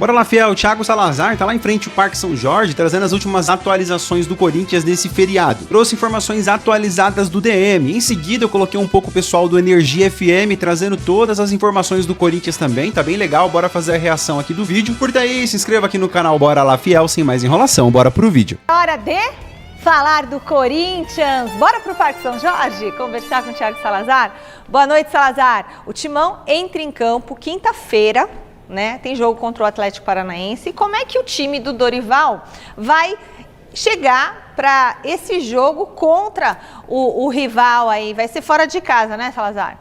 Bora lá, fiel. O Thiago Salazar tá lá em frente ao Parque São Jorge, trazendo as últimas atualizações do Corinthians nesse feriado. Trouxe informações atualizadas do DM. Em seguida, eu coloquei um pouco o pessoal do Energia FM, trazendo todas as informações do Corinthians também. Tá bem legal, bora fazer a reação aqui do vídeo. Curta aí, se inscreva aqui no canal Bora Lá, fiel. Sem mais enrolação, bora pro vídeo. Hora de falar do Corinthians. Bora pro Parque São Jorge conversar com o Thiago Salazar? Boa noite, Salazar. O Timão entra em campo quinta-feira, né? Tem jogo contra o Atlético Paranaense. Como é que o time do Dorival vai chegar para esse jogo contra o rival aí? Vai ser fora de casa, né, Salazar?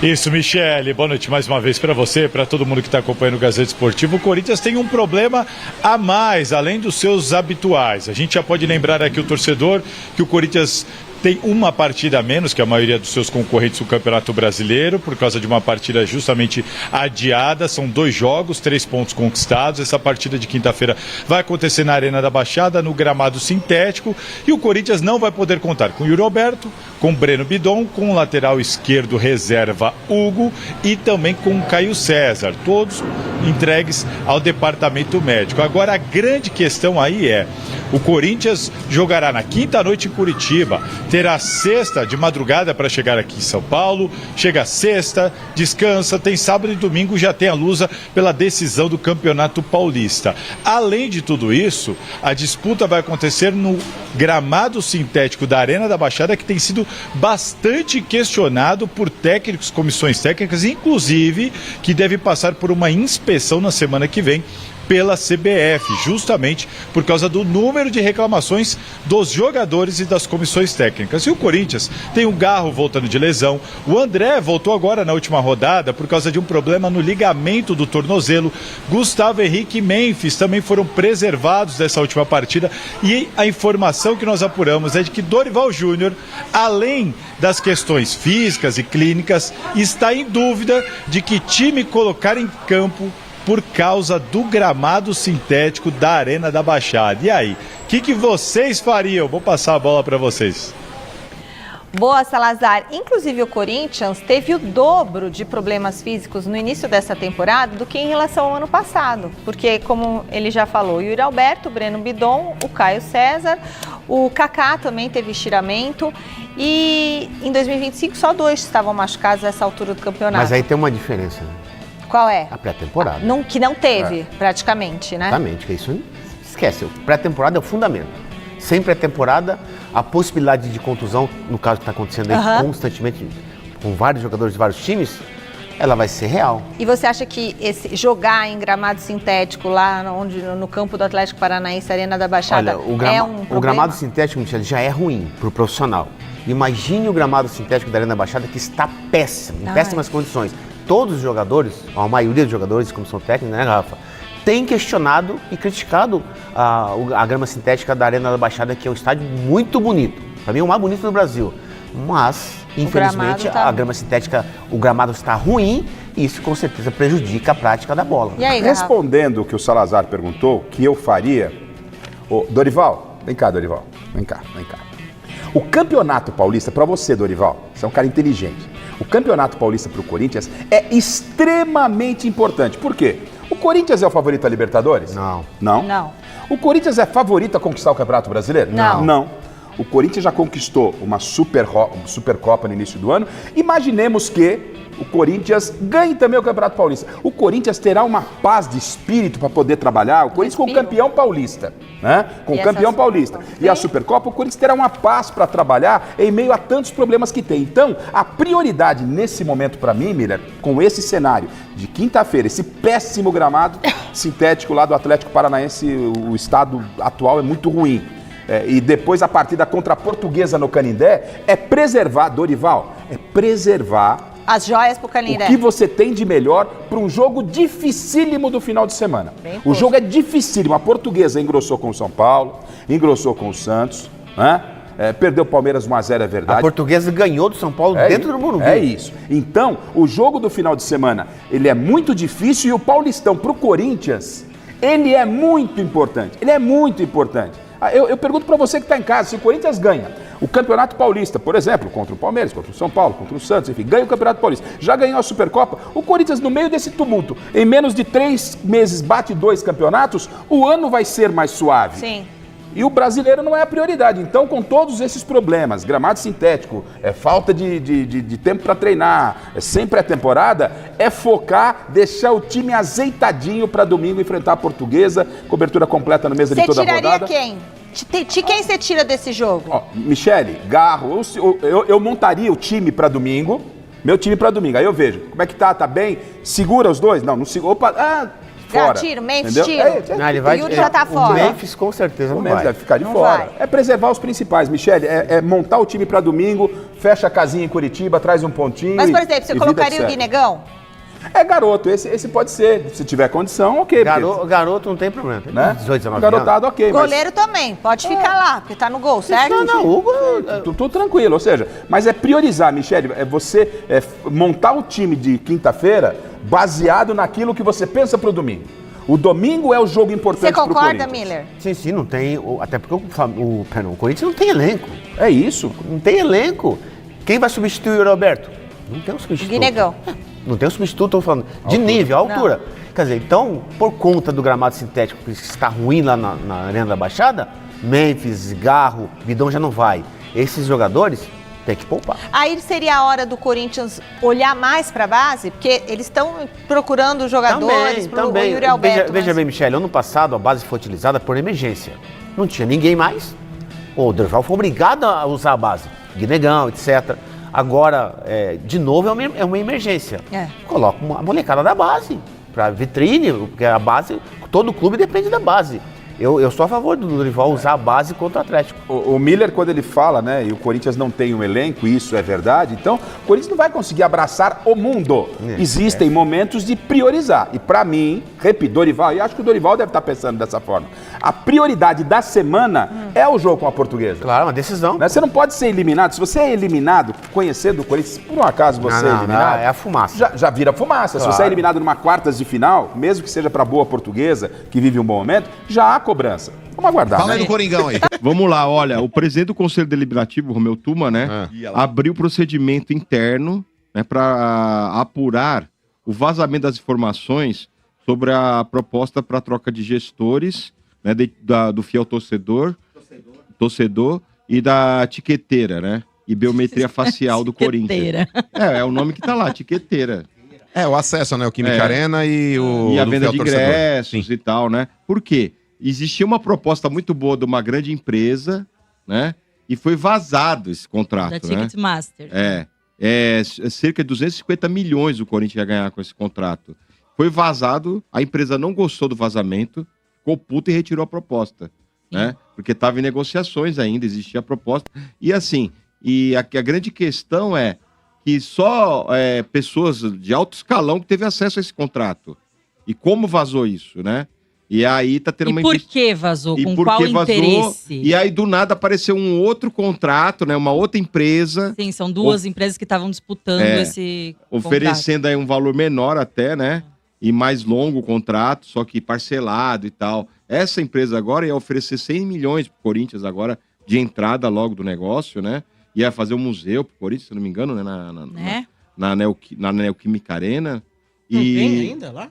Isso, Michele. Boa noite mais uma vez para você, para todo mundo que está acompanhando o Gazeta Esportivo. O Corinthians tem um problema a mais, além dos seus habituais. A gente já pode lembrar aqui o torcedor que o Corinthians tem uma partida a menos que a maioria dos seus concorrentes do Campeonato Brasileiro, por causa de uma partida justamente adiada. São 2 jogos, 3 pontos conquistados. Essa partida de quinta-feira vai acontecer na Arena da Baixada, no gramado sintético. E o Corinthians não vai poder contar com o Yuri Alberto, com Breno Bidon, com o lateral esquerdo reserva Hugo e também com o Caio César. Todos entregues ao departamento médico. Agora, a grande questão aí é: o Corinthians jogará na quinta-noite em Curitiba, terá sexta de madrugada para chegar aqui em São Paulo, chega sexta, descansa, tem sábado e domingo, já tem a lusa pela decisão do Campeonato Paulista. Além de tudo isso, a disputa vai acontecer no gramado sintético da Arena da Baixada, que tem sido bastante questionado por técnicos, comissões técnicas, inclusive que deve passar por uma inspeção na semana que vem pela CBF, justamente por causa do número de reclamações dos jogadores e das comissões técnicas. E o Corinthians tem o Garro voltando de lesão, o André voltou agora na última rodada por causa de um problema no ligamento do tornozelo, Gustavo Henrique e Memphis também foram preservados dessa última partida, e a informação que nós apuramos é de que Dorival Júnior, além das questões físicas e clínicas, está em dúvida de que time colocar em campo por causa do gramado sintético da Arena da Baixada. E aí, o que vocês fariam? Vou passar a bola para vocês. Boa, Salazar. Inclusive, o Corinthians teve o dobro de problemas físicos no início dessa temporada do que em relação ao ano passado. Porque, como ele já falou, o Yuri Alberto, o Breno Bidon, o Caio César, o Kaká também teve estiramento. E em 2025, só 2 estavam machucados nessa altura do campeonato. Mas aí tem uma diferença, né? Qual é? A pré-temporada. Que não teve, praticamente, né? Exatamente, que isso esquece. Pré-temporada é o fundamento. Sem pré-temporada, a possibilidade de contusão, no caso que está acontecendo aí constantemente com vários jogadores de vários times, ela vai ser real. E você acha que jogar em gramado sintético lá no campo do Atlético Paranaense, Arena da Baixada, um problema? O gramado sintético, Michele, já é ruim para o profissional. Imagine o gramado sintético da Arena da Baixada, que está péssimo, em péssimas condições. Todos os jogadores, a maioria dos jogadores, comissão técnica, né, Rafa, tem questionado e criticado a grama sintética da Arena da Baixada, que é um estádio muito bonito. Para mim é o mais bonito do Brasil. Mas, infelizmente, a grama sintética, o gramado está ruim e isso com certeza prejudica a prática da bola. E aí, respondendo o que o Salazar perguntou, que eu faria... Dorival, vem cá, Dorival. Vem cá. O Campeonato Paulista, para você, Dorival, você é um cara inteligente. O Campeonato Paulista para o Corinthians é extremamente importante. Por quê? O Corinthians é o favorito a Libertadores? Não. O Corinthians é favorito a conquistar o Campeonato Brasileiro? Não. O Corinthians já conquistou uma Supercopa no início do ano. Imaginemos que o Corinthians ganhe também o Campeonato Paulista. O Corinthians terá uma paz de espírito para poder trabalhar. O Corinthians com o campeão paulista, né? Com o campeão paulista. E a Supercopa, o Corinthians terá uma paz para trabalhar em meio a tantos problemas que tem. Então, a prioridade nesse momento para mim, Miller, com esse cenário de quinta-feira, esse péssimo gramado sintético lá do Atlético Paranaense, o estado atual é muito ruim. E depois a partida contra a Portuguesa no Canindé é preservar, Dorival, as joias pro Canindé. O que você tem de melhor para um jogo dificílimo do final de semana. O jogo é dificílimo. A Portuguesa engrossou com o São Paulo, engrossou com o Santos, né? Perdeu o Palmeiras 1-0, é verdade. A Portuguesa ganhou do São Paulo dentro do Morumbi. É isso. Então, o jogo do final de semana, ele é muito difícil e o Paulistão pro Corinthians, ele é muito importante. Eu pergunto para você que está em casa, se o Corinthians ganha O Campeonato Paulista, por exemplo, contra o Palmeiras, contra o São Paulo, contra o Santos, enfim, ganha o Campeonato Paulista. Já ganhou a Supercopa. O Corinthians, no meio desse tumulto, em menos de 3 meses, bate 2 campeonatos, o ano vai ser mais suave. Sim. E o brasileiro não é a prioridade. Então, com todos esses problemas, gramado sintético, falta de tempo para treinar, sem pré-temporada, é focar, deixar o time azeitadinho para domingo enfrentar a Portuguesa, cobertura completa na mesa de toda a rodada. Você tiraria quem? Quem você tira desse jogo? Ó, Michele, Garro, eu montaria o time para domingo, meu time para domingo. Aí eu vejo, como é que tá bem? Segura os dois? Não segura. Opa, fora. Tiro, Memphis entendeu? tiro. Não, ele vai, Yuri já tá fora. O Memphis com certeza O não Memphis vai. deve ficar de Não fora. vai. É preservar os principais, Michele. É montar o time para domingo, fecha a casinha em Curitiba, traz um pontinho. Mas, por exemplo, você colocaria o Guinegão? É garoto, esse pode ser. Se tiver condição, ok. Garoto não tem problema. Tem Né? 18, 19 Garotado, ok. Goleiro também, pode ficar lá, porque tá no gol, certo? Não, Hugo... Tudo tranquilo, ou seja, mas é priorizar, Michele, é você montar o time de quinta-feira baseado naquilo que você pensa pro domingo. O domingo é o jogo importante pro Corinthians. Você concorda, Miller? Sim, não tem... Até porque o Corinthians não tem elenco. É isso. Não tem elenco. Quem vai substituir o Roberto? Não tem um substituto. Guinegão. Não tem um substituto, estou falando. De nível, altura. Quer dizer, então, por conta do gramado sintético que está ruim lá na Arena da Baixada, Memphis, Garro, Vidão já não vai. Esses jogadores tem que poupar. Aí seria a hora do Corinthians olhar mais para a base, porque eles estão procurando jogadores para o Yuri Alberto. Veja bem, Michele, ano passado a base foi utilizada por emergência. Não tinha ninguém mais. O Dorival foi obrigado a usar a base. Guinegão, etc. Agora, de novo, é uma emergência. Coloca a molecada da base para vitrine, porque a base, todo clube depende da base. Eu sou a favor do Dorival usar a base contra o Atlético. O Miller, quando ele fala, né, e o Corinthians não tem um elenco, isso é verdade, então o Corinthians não vai conseguir abraçar o mundo. Existem momentos de priorizar. E pra mim, repito, Dorival, e acho que o Dorival deve estar pensando dessa forma, a prioridade da semana é o jogo com a Portuguesa. Claro, uma decisão. Né? Você não pode ser eliminado. Se você é eliminado, conhecendo o Corinthians, por um acaso você é eliminado... é a fumaça. Já vira fumaça. Claro. Se você é eliminado numa quartas de final, mesmo que seja pra boa Portuguesa, que vive um bom momento, já há cobrança. Vamos aguardar. Fala aí do Coringão aí. Vamos lá, olha, o presidente do Conselho Deliberativo, Romeu Tuma, né, abriu procedimento interno, né, para apurar o vazamento das informações sobre a proposta para troca de gestores, né, do fiel torcedor e da tiqueteira, né, e biometria facial do Corinthians. É o nome que tá lá, tiqueteira. O acesso, né, o Química Arena e a venda de ingressos e tal, né? Por quê? Existia uma proposta muito boa de uma grande empresa, né? E foi vazado esse contrato, da Ticketmaster. Cerca de 250 milhões o Corinthians ia ganhar com esse contrato. Foi vazado, a empresa não gostou do vazamento, ficou puta e retirou a proposta, né? Porque estava em negociações ainda, existia a proposta. E assim, a grande questão é que só pessoas de alto escalão que teve acesso a esse contrato. E como vazou isso, né? E aí tá tendo por que vazou? Com qual interesse? E aí do nada apareceu um outro contrato, né? Uma outra empresa. Sim, são duas empresas que estavam disputando esse oferecendo aí um valor menor até, né? E mais longo o contrato, só que parcelado e tal. Essa empresa agora ia oferecer 100 milhões pro Corinthians agora de entrada logo do negócio, né? Ia fazer um museu pro Corinthians, se não me engano, né? Na Neoquímica Arena. Não tem ainda lá?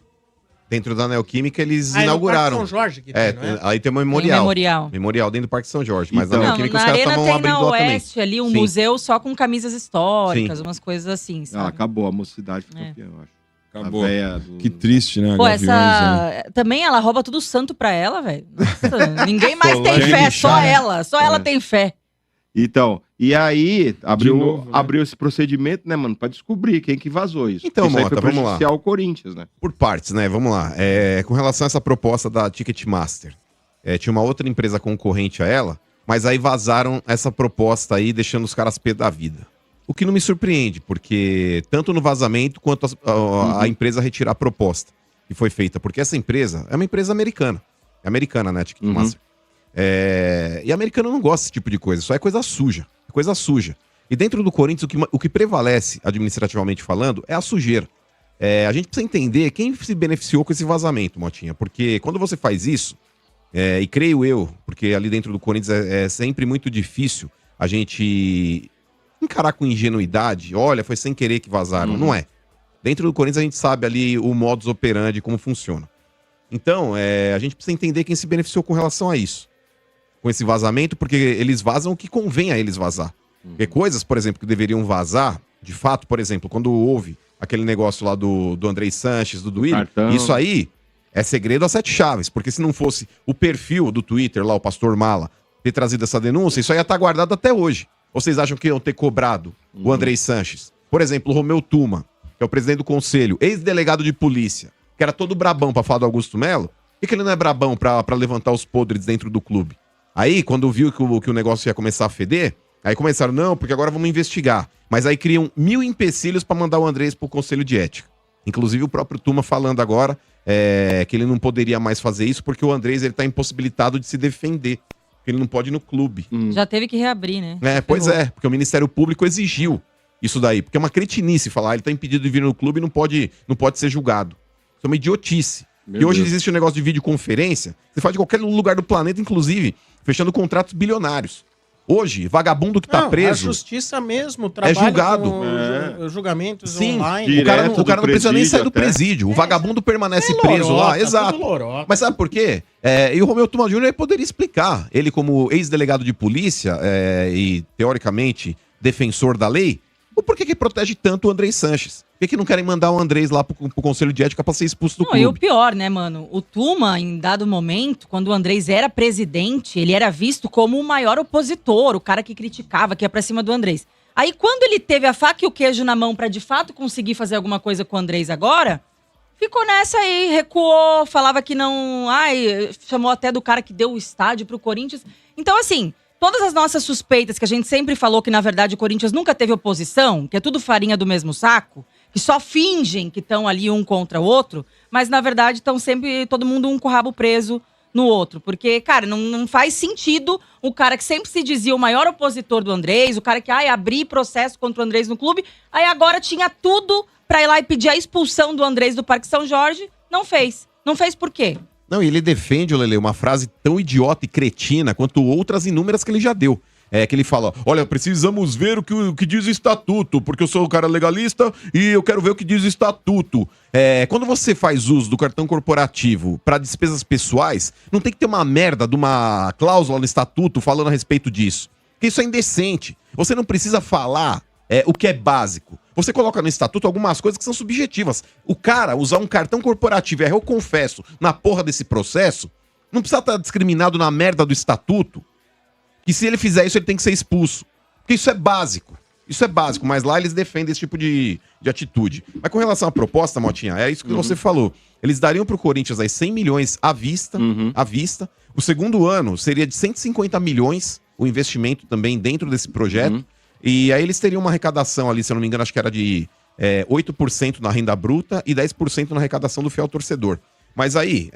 Dentro da Neoquímica eles inauguraram. São Jorge que tem, não é? Aí tem um memorial. Memorial dentro do Parque São Jorge. Mas Então, na Neoquímica os na caras Arena estavam tem abrindo na lá também. Oeste ali um museu só com camisas históricas, umas coisas assim, sabe? Acabou, a mocidade foi campeã, eu acho. Acabou. Que triste, né? Pô, Gaviões, né? também ela rouba tudo santo pra ela, velho. Ninguém mais tem Colégio fé, de chá, só né? ela. Só ela tem fé. Então, e aí abriu, novo, né? abriu esse procedimento, né, mano, pra descobrir quem que vazou isso. Então, isso aí Mota, foi vamos lá. prejudicial ao Corinthians, né? Por partes, né? Vamos lá. Com relação a essa proposta da Ticketmaster, tinha uma outra empresa concorrente a ela, mas aí vazaram essa proposta aí, deixando os caras pé da vida. O que não me surpreende, porque tanto no vazamento quanto a empresa retirar a proposta que foi feita, porque essa empresa é uma empresa americana. É americana, né, a Ticketmaster. E a americana não gosta desse tipo de coisa, só é coisa suja. É coisa suja. E dentro do Corinthians, o que prevalece, administrativamente falando, é a sujeira. A gente precisa entender quem se beneficiou com esse vazamento, Motinha. Porque quando você faz isso, e creio eu, porque ali dentro do Corinthians é sempre muito difícil a gente encarar com ingenuidade, olha, foi sem querer que vazaram. Não é. Dentro do Corinthians a gente sabe ali o modus operandi, como funciona. Então, a gente precisa entender quem se beneficiou com relação a isso. Com esse vazamento, porque eles vazam o que convém a eles vazar. Porque coisas, por exemplo, que deveriam vazar, de fato, por exemplo, quando houve aquele negócio lá do Andrei Sanches, do Duílio, isso aí é segredo a 7 chaves, porque se não fosse o perfil do Twitter lá, o Pastor Mala, ter trazido essa denúncia, isso aí ia estar guardado até hoje. Ou vocês acham que iam ter cobrado o Andrei Sanches? Por exemplo, o Romeu Tuma, que é o presidente do conselho, ex-delegado de polícia, que era todo brabão pra falar do Augusto Melo, por que ele não é brabão pra levantar os podres dentro do clube? Aí, quando viu que o negócio ia começar a feder, aí começaram, não, porque agora vamos investigar. Mas aí criam 1000 empecilhos pra mandar o Andrés pro Conselho de Ética. Inclusive o próprio Tuma falando agora que ele não poderia mais fazer isso porque o Andrés ele tá impossibilitado de se defender. Porque ele não pode ir no clube. Já teve que reabrir, né? Pois é, porque o Ministério Público exigiu isso daí. Porque é uma cretinice falar, ele tá impedido de vir no clube e não pode ser julgado. Isso é uma idiotice. E hoje existe um negócio de videoconferência, você faz de qualquer lugar do planeta, inclusive, fechando contratos bilionários. Hoje, vagabundo que tá preso... A justiça mesmo trabalha julgado. com julgamentos Sim, online. o cara não precisa nem sair do presídio. O vagabundo permanece preso lá, exato. Mas sabe por quê? E o Romeu Tuma Júnior ele poderia explicar. Ele, como ex-delegado de polícia e, teoricamente, defensor da lei, o porquê que protege tanto o Andrei Sanches? Por que não querem mandar o Andrés lá pro Conselho de Ética pra ser expulso do clube? E o pior, né, mano? O Tuma, em dado momento, quando o Andrés era presidente, ele era visto como o maior opositor, o cara que criticava, que ia pra cima do Andrés. Aí, quando ele teve a faca e o queijo na mão pra, de fato, conseguir fazer alguma coisa com o Andrés agora, ficou nessa aí, recuou, falava que não... chamou até do cara que deu o estádio pro Corinthians. Então, assim... Todas as nossas suspeitas, que a gente sempre falou que, na verdade, o Corinthians nunca teve oposição, que é tudo farinha do mesmo saco, que só fingem que estão ali um contra o outro, mas, na verdade, estão sempre todo mundo um com o rabo preso no outro. Porque, cara, não faz sentido o cara que sempre se dizia o maior opositor do Andrés, o cara que, abri processo contra o Andrés no clube, aí agora tinha tudo pra ir lá e pedir a expulsão do Andrés do Parque São Jorge, não fez. Não fez por quê? Não, e ele defende, Lele, uma frase tão idiota e cretina quanto outras inúmeras que ele já deu. Que ele fala, olha, precisamos ver o que diz o estatuto, porque eu sou um cara legalista e eu quero ver o que diz o estatuto. Quando você faz uso do cartão corporativo para despesas pessoais, não tem que ter uma merda de uma cláusula no estatuto falando a respeito disso. Porque isso é indecente. Você não precisa falar o que é básico. Você coloca no estatuto algumas coisas que são subjetivas. O cara usar um cartão corporativo, eu confesso, na porra desse processo, não precisa estar discriminado na merda do estatuto, que se ele fizer isso, ele tem que ser expulso. Porque isso é básico. Isso é básico, mas lá eles defendem esse tipo de atitude. Mas com relação à proposta, Motinha, é isso que você falou. Eles dariam pro Corinthians aí 100 milhões à vista. O segundo ano seria de 150 milhões o investimento também dentro desse projeto. E aí eles teriam uma arrecadação ali, se eu não me engano, acho que era de 8% na renda bruta e 10% na arrecadação do fiel torcedor. Mas aí,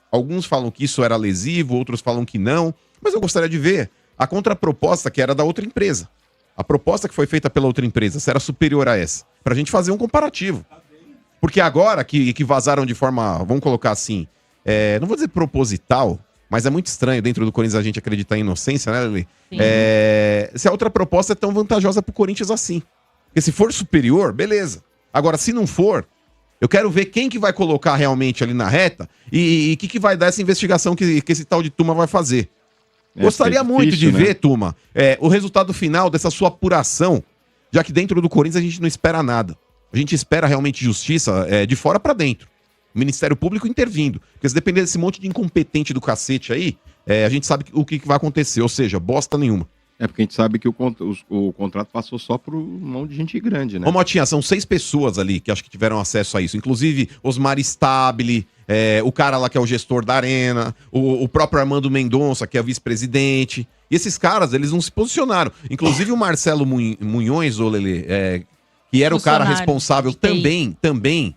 alguns falam que isso era lesivo, outros falam que não. Mas eu gostaria de ver a contraproposta que era da outra empresa. A proposta que foi feita pela outra empresa, se era superior a essa. Pra gente fazer um comparativo. Porque agora que vazaram de forma, vamos colocar assim, não vou dizer proposital, mas é muito estranho dentro do Corinthians a gente acreditar em inocência, né, Lili? Se a outra proposta é tão vantajosa pro Corinthians assim. Porque se for superior, beleza. Agora, se não for, eu quero ver quem que vai colocar realmente ali na reta e o que vai dar essa investigação que esse tal de Tuma vai fazer. Gostaria muito de ver, Tuma, o resultado final dessa sua apuração, já que dentro do Corinthians a gente não espera nada. A gente espera realmente justiça de fora pra dentro. O Ministério Público intervindo. Porque se depender desse monte de incompetente do cacete aí, a gente sabe o que vai acontecer. Ou seja, bosta nenhuma. Porque a gente sabe que o contrato passou só por mão de gente grande, né? Ô, Motinha, são 6 pessoas ali que acho que tiveram acesso a isso. Inclusive, Osmar Stabile, o cara lá que é o gestor da Arena, o próprio Armando Mendonça, que é o vice-presidente. E esses caras, eles não se posicionaram. Inclusive o Marcelo Munhões, ô Lelê, que era o cara responsável também...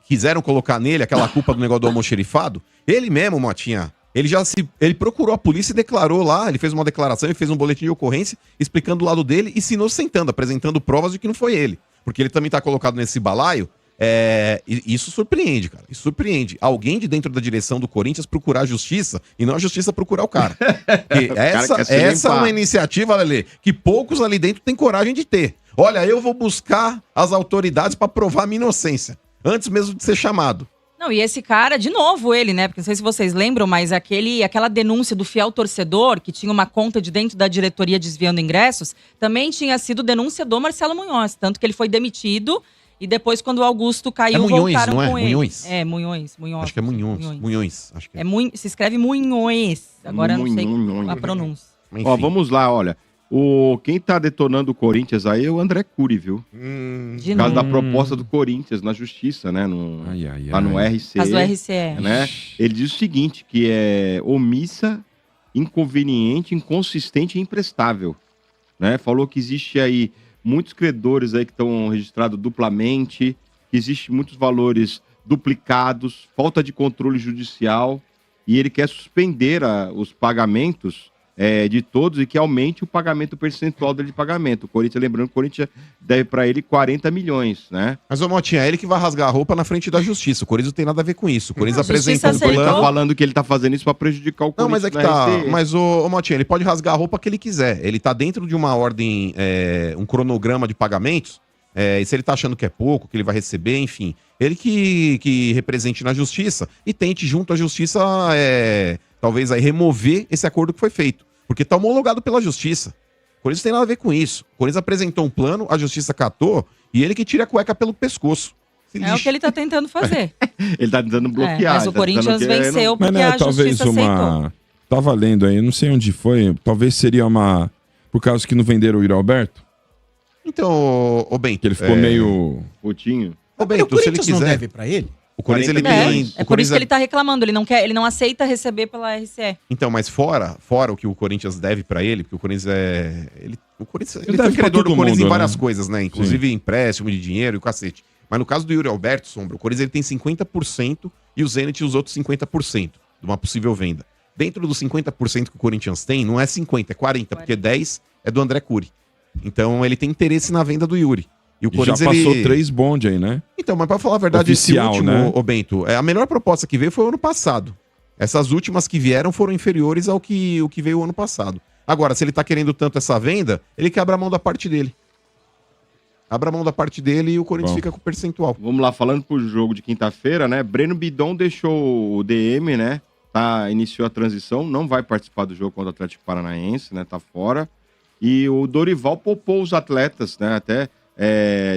quiseram colocar nele aquela culpa do negócio do almoxerifado. Ele mesmo, Motinha, ele procurou a polícia e declarou lá, ele fez uma declaração, ele fez um boletim de ocorrência explicando o lado dele e se inocentando, apresentando provas de que não foi ele. Porque ele também tá colocado nesse balaio Isso surpreende, cara. Isso surpreende. Alguém de dentro da direção do Corinthians procurar a justiça e não a justiça procurar o cara. Essa é uma iniciativa, Lelê, que poucos ali dentro têm coragem de ter. Olha, eu vou buscar as autoridades para provar a minha inocência, antes mesmo de ser chamado. Não, e esse cara, de novo ele, né? Porque não sei se vocês lembram, mas aquela denúncia do fiel torcedor, que tinha uma conta de dentro da diretoria desviando ingressos, também tinha sido denúncia do Marcelo Munhoz. Tanto que ele foi demitido e depois, quando o Augusto caiu, Munhões, voltaram não é? com ele. Munhões? Munhões. Acho que é Munhões. Acho que é. Se escreve Munhões. Agora eu não sei a pronúncia. Enfim. Ó, vamos lá, olha. Quem tá detonando o Corinthians aí é o André Cury, viu? Por causa da proposta do Corinthians na justiça, né? Lá no RCE. Caso do RCE. Né? Ele diz o seguinte, que é omissa, inconveniente, inconsistente e imprestável. Né? Falou que existe aí muitos credores aí que estão registrados duplamente, que existe muitos valores duplicados, falta de controle judicial, e ele quer suspender os pagamentos de todos e que aumente o pagamento percentual dele de pagamento. O Corinthians, lembrando que o Corinthians deve para ele 40 milhões, né? Mas, ô Motinha, é ele que vai rasgar a roupa na frente da justiça. O Corinthians não tem nada a ver com isso. O Corinthians apresenta um Ele tá plano... falando que ele tá fazendo isso para prejudicar o Corinthians. Não, mas é que tá... Mas, ô Motinha, ele pode rasgar a roupa que ele quiser. Ele tá dentro de uma ordem, um cronograma de pagamentos, e se ele tá achando que é pouco, que ele vai receber, enfim. Ele que represente na justiça e tente, junto à justiça, talvez aí remover esse acordo que foi feito. Porque tá homologado pela justiça. O Corinthians não tem nada a ver com isso. O Corinthians apresentou um plano, a justiça catou, e ele que tira a cueca pelo pescoço. É o que ele tá tentando fazer. Ele tá tentando bloquear. Mas o Corinthians venceu porque a justiça aceitou. Tava lendo aí, não sei onde foi, talvez seria por causa que não venderam o Yuri Alberto? Então, ô Bento... Que ele ficou meio... putinho. Ô Bento, se ele quiser... não deve pra ele? O Corinthians ele tem... É por isso que ele tá reclamando, ele não aceita receber pela RCE. Então, mas fora o que o Corinthians deve pra ele, porque o Corinthians ele deve foi credor do Corinthians mundo, em várias né? coisas, né? Inclusive empréstimo de dinheiro e o cacete. Mas no caso do Yuri Alberto, Sombra, o Corinthians ele tem 50% e o Zenit os outros 50% de uma possível venda. Dentro dos 50% que o Corinthians tem, não é 50, é 40, porque 10 é do André Cury. Então ele tem interesse na venda do Yuri. E o Corinthians já passou 3 bonde aí, né? Então, mas pra falar a verdade, oficial, esse último, né? Ô Bento, a melhor proposta que veio foi o ano passado. Essas últimas que vieram foram inferiores ao que veio o ano passado. Agora, se ele tá querendo tanto essa venda, ele que abra a mão da parte dele. Abra a mão da parte dele e o Corinthians fica com o percentual. Vamos lá, falando pro jogo de quinta-feira, né? Breno Bidon deixou o DM, né? Iniciou a transição, não vai participar do jogo contra o Atlético Paranaense, né? Tá fora. E o Dorival poupou os atletas, né? Até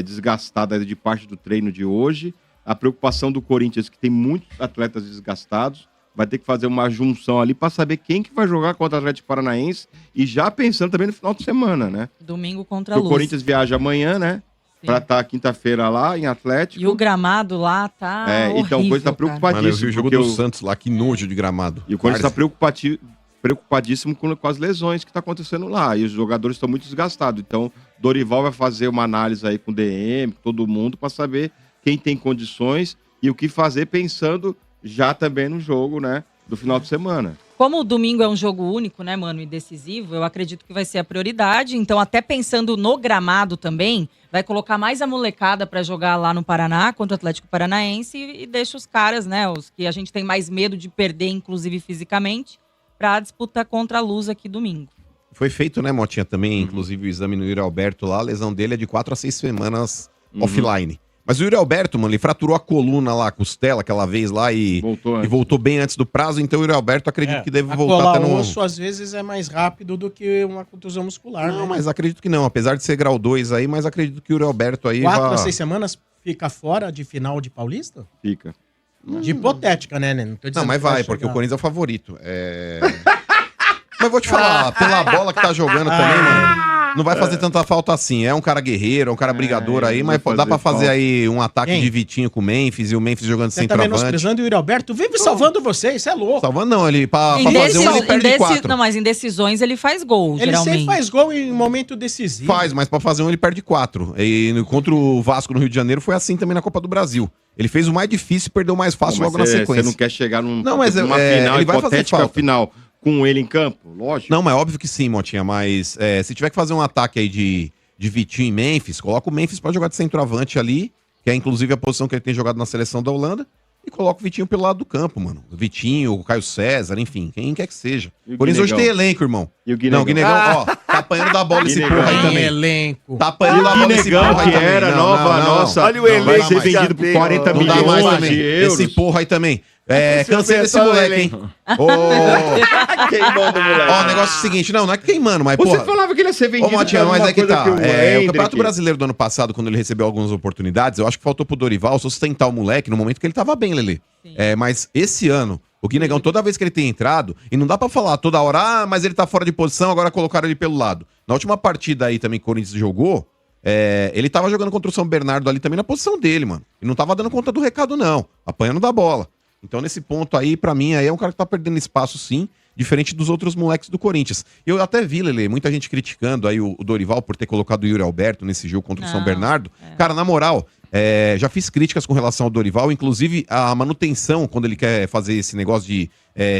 desgastada de parte do treino de hoje. A preocupação do Corinthians, que tem muitos atletas desgastados, vai ter que fazer uma junção ali para saber quem que vai jogar contra o Atlético Paranaense e já pensando também no final de semana, né? Domingo contra a Luz. O Corinthians viaja amanhã, né? Para estar quinta-feira lá em Atlético. E o gramado lá tá horrível, então o Corinthians tá preocupadíssimo. Mano, eu vi o jogo do Santos lá, que nojo de gramado. E o Corinthians tá preocupadíssimo com as lesões que tá acontecendo lá. E os jogadores estão muito desgastados. Então, Dorival vai fazer uma análise aí com o DM, com todo mundo, para saber quem tem condições e o que fazer pensando já também no jogo, né, do final de semana. Como o domingo é um jogo único, né, mano, e decisivo, eu acredito que vai ser a prioridade. Então, até pensando no gramado também, vai colocar mais a molecada para jogar lá no Paraná, contra o Atlético Paranaense, e deixa os caras, né, os que a gente tem mais medo de perder, inclusive fisicamente, para disputar contra a Luz aqui domingo. Foi feito, né, Motinha, também, inclusive o exame no Yuri Alberto lá, a lesão dele é de 4 a 6 semanas offline. Mas o Yuri Alberto, mano, ele fraturou a coluna lá, a costela, aquela vez lá e voltou bem antes do prazo, então o Yuri Alberto acredito que deve voltar até no... osso às vezes é mais rápido do que uma contusão muscular, Não, né? mas acredito que não, apesar de ser grau 2 aí, mas acredito que o Yuri Alberto aí 4 a 6 semanas fica fora de final de Paulista? Fica. De hipotética, né? Não, tô dizendo Não, mas que vai, porque chegar. o Corinthians é o favorito. Mas vou te falar, pela bola que tá jogando também, mano, não vai fazer tanta falta assim. É um cara guerreiro, é um cara brigador aí, mas dá pra fazer aí um ataque de Vitinho com o Memphis e o Memphis jogando Você tá centroavante. menosprezando o Yuri Alberto? Vive salvando vocês, isso é louco. Salvando não, ele pra fazer um ele perde 4. Não, mas em decisões ele faz gol, Ele geralmente. sempre faz gol em momento decisivo. Faz, mas pra fazer um ele perde 4. E contra o Vasco no Rio de Janeiro foi assim também na Copa do Brasil. Ele fez o mais difícil e perdeu o mais fácil logo na sequência. Você não quer chegar numa mas final ele vai fazer hipotética falta. final com ele em campo? Lógico. Não, mas óbvio que sim, Motinha, mas se tiver que fazer um ataque aí de Vitinho e Memphis, coloca o Memphis pra jogar de centroavante ali que é inclusive a posição que ele tem jogado na seleção da Holanda, e coloca o Vitinho pelo lado do campo, mano. O Vitinho, o Caio César, enfim, quem quer que seja. O Corinthians hoje tem elenco, irmão. E o Guinegão? Não, o Guinegão, ó, tá apanhando da bola esse porra aí também. Elenco. Tá apanhando da bola esse porra aí que também. era nossa. Olha o elenco Vai ser que vendido por 40 Não dá mais milhões também. de euros. Esse porra aí também. Cansei desse pensou, moleque, hein? Queimando o moleque. Ó, o negócio é o seguinte, não é queimando, mas Você porra... falava que ele ia ser vendido. Ô, Matinho, mas é que tá. O Campeonato Campeonato Brasileiro do ano passado, quando ele recebeu algumas oportunidades, eu acho que faltou pro Dorival sustentar o moleque no momento que ele tava bem, Lelê. Mas esse ano, o Guinegão, toda vez que ele tem entrado, e não dá pra falar toda hora, mas ele tá fora de posição, agora colocaram ele pelo lado. Na última partida aí também que o Corinthians jogou, ele tava jogando contra o São Bernardo ali também na posição dele, mano. E não tava dando conta do recado, não. Apanhando da bola. Então, nesse ponto aí, pra mim, aí é um cara que tá perdendo espaço, sim, diferente dos outros moleques do Corinthians. Eu até vi, Lelê, muita gente criticando aí o Dorival por ter colocado o Yuri Alberto nesse jogo contra o São Bernardo. Cara, na moral, já fiz críticas com relação ao Dorival, inclusive a manutenção, quando ele quer fazer esse negócio de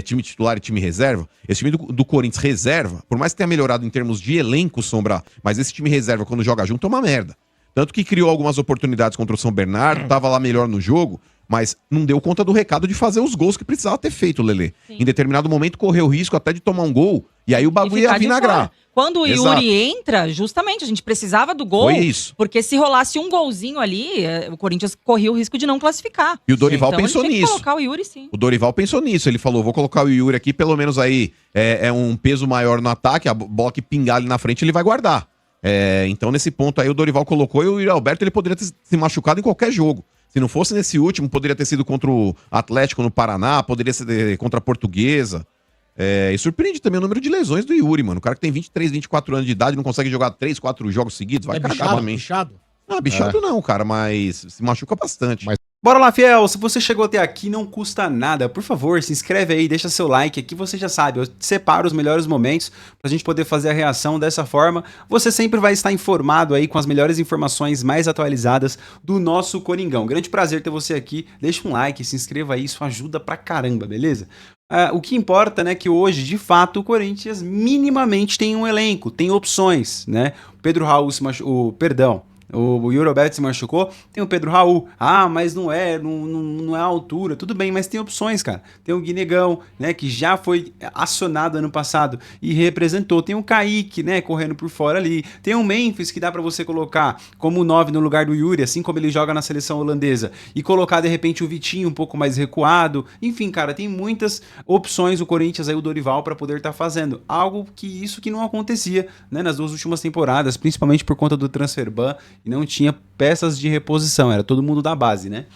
time titular e time reserva. Esse time do Corinthians reserva, por mais que tenha melhorado em termos de elenco, Sombra, mas esse time reserva, quando joga junto, é uma merda. Tanto que criou algumas oportunidades contra o São Bernardo, tava lá melhor no jogo, mas não deu conta do recado de fazer os gols que precisava ter feito, Lelê. Sim. Em determinado momento correu o risco até de tomar um gol, e aí o bagulho ia vinagrar. Quando o Exato. Yuri entra, justamente, a gente precisava do gol. Foi isso. Porque se rolasse um golzinho ali, o Corinthians corria o risco de não classificar. E o Dorival então, pensou ele tinha que nisso. colocar o Yuri, sim. O Dorival pensou nisso, ele falou, vou colocar o Yuri aqui, pelo menos aí é um peso maior no ataque, a bola que pingar ali na frente ele vai guardar. Então nesse ponto aí o Dorival colocou e o Yuri Alberto ele poderia ter se machucado em qualquer jogo. Se não fosse nesse último, poderia ter sido contra o Atlético no Paraná, poderia ser contra a Portuguesa. E surpreende também o número de lesões do Yuri, mano. O cara que tem 23, 24 anos de idade não consegue jogar 3, 4 jogos seguidos, vai cagar também. Bichado? Ah, bichado não, cara, mas se machuca bastante. Bora lá, fiel. Se você chegou até aqui, não custa nada. Por favor, se inscreve aí, deixa seu like. Aqui você já sabe, eu separo os melhores momentos pra gente poder fazer a reação dessa forma. Você sempre vai estar informado aí com as melhores informações mais atualizadas do nosso Coringão. Grande prazer ter você aqui. Deixa um like, se inscreva aí, isso ajuda pra caramba, beleza? O que importa, né, que hoje, de fato, o Corinthians minimamente tem um elenco, tem opções, né? O Pedro Raul o Yuri Alberto se machucou, tem o Pedro Raul. Mas não é a altura. Tudo bem, mas tem opções, cara. Tem o Guinegão, né, que já foi acionado ano passado e representou. Tem o Kaique, né, correndo por fora ali. Tem o Memphis, que dá pra você colocar como 9 no lugar do Yuri, assim como ele joga na seleção holandesa. E colocar, de repente, o Vitinho um pouco mais recuado. Enfim, cara, tem muitas opções o Corinthians aí, o Dorival, pra poder estar fazendo. Algo que não acontecia, né, nas 2 últimas temporadas, principalmente por conta do transfer ban. E não tinha peças de reposição, era todo mundo da base, né?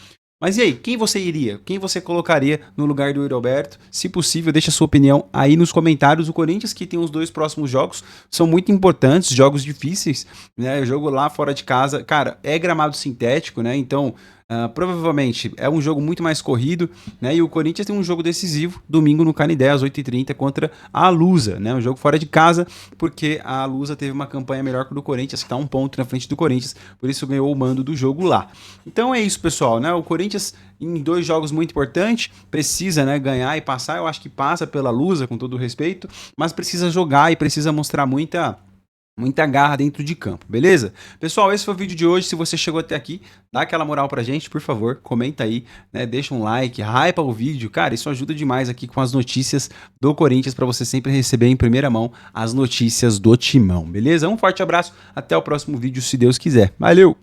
Mas e aí, quem você iria? Quem você colocaria no lugar do Yuri Alberto? Se possível, deixa a sua opinião aí nos comentários. O Corinthians, que tem os 2 próximos jogos, são muito importantes, jogos difíceis, né? O jogo lá fora de casa, cara, é gramado sintético, né? Então, provavelmente é um jogo muito mais corrido, né? E o Corinthians tem um jogo decisivo, domingo no Canidé, às 8h30, contra a Lusa, né? Um jogo fora de casa, porque a Lusa teve uma campanha melhor que o do Corinthians, que tá 1 ponto na frente do Corinthians, por isso ganhou o mando do jogo lá. Então é isso, pessoal, né? O Corinthians, em 2 jogos muito importantes, precisa, né, ganhar e passar. Eu acho que passa pela Lusa, com todo o respeito, mas precisa jogar e precisa mostrar muita garra dentro de campo, beleza? Pessoal, esse foi o vídeo de hoje. Se você chegou até aqui, dá aquela moral pra gente, por favor, comenta aí, né? Deixa um like, hypa o vídeo. Cara, isso ajuda demais aqui com as notícias do Corinthians, pra você sempre receber em primeira mão as notícias do Timão, beleza? Um forte abraço, até o próximo vídeo, se Deus quiser. Valeu!